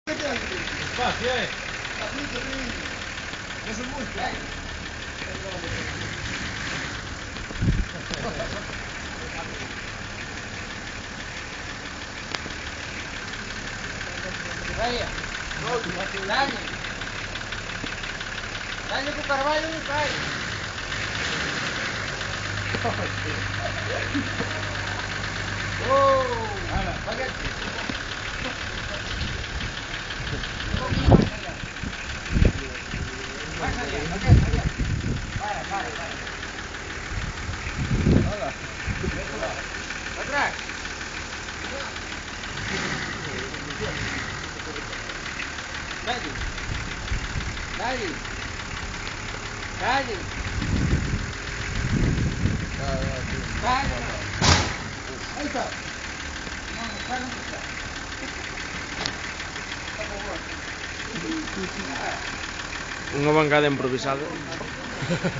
Despacio, No son muchos. Vaya. Daño con Carvalho no cae. Oh, vaya. Atrás. Dale. Dale. Dale. Dale. Ahí está. No, no está. Unha bancada improvisada.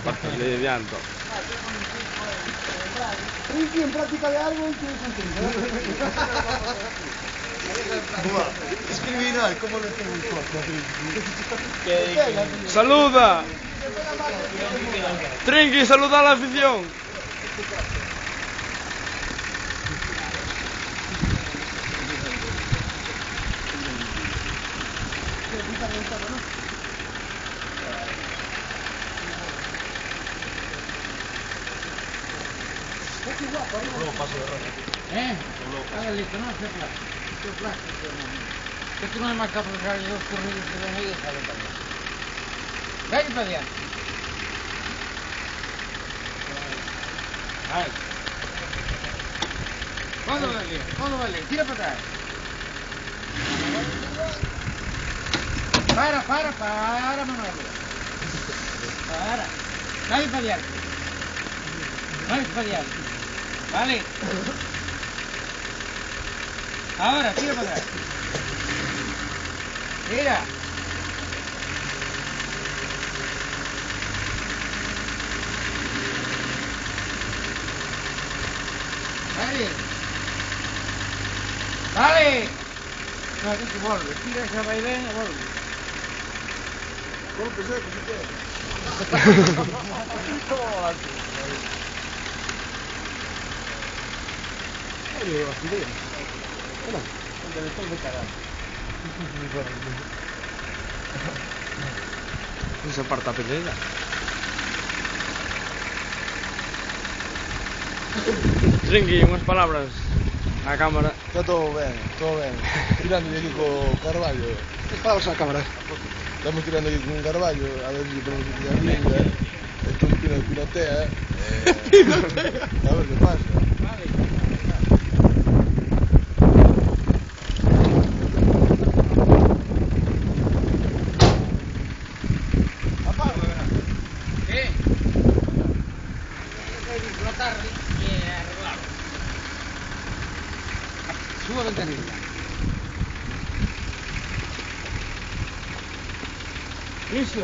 Partes de dianto. Ricky en práctica de algo y tiene contento. Escribí no, ¿cómo lo tengo en corto? ¡Saluda! Trinqui, saluda a la afición. Luego paso de rata. Haga listo, no se plástico, que tú no es más capaz de sacar dos corridos que ven ahí y sale también. Vaya para allá. Ay. ¿Cuándo vale? ¿Cuándo vale? Tira para atrás. Para, Manolo. Para. Dale para allá. Dale para allá. Vale. Ahora, tira para atrás. Tira. Dale. Dale. No, que se vuelve. Tira esa vaivén y vuelve. Golpe seco, si quieres. Oye, vacilé. Bueno, donde le estoy de cagar. Esa parte pequena. Trinqui, unhas palabras á cámara. Está todo ben, todo ben. Tirando aquí con Carvalho. Palabras á cámara. Estamos tirando aquí con Carvalho, a ver si ponemos aquí a línea. Esto es un pilotea. Pilotea. A ver qué pasa. Suba ventanilla. Eso.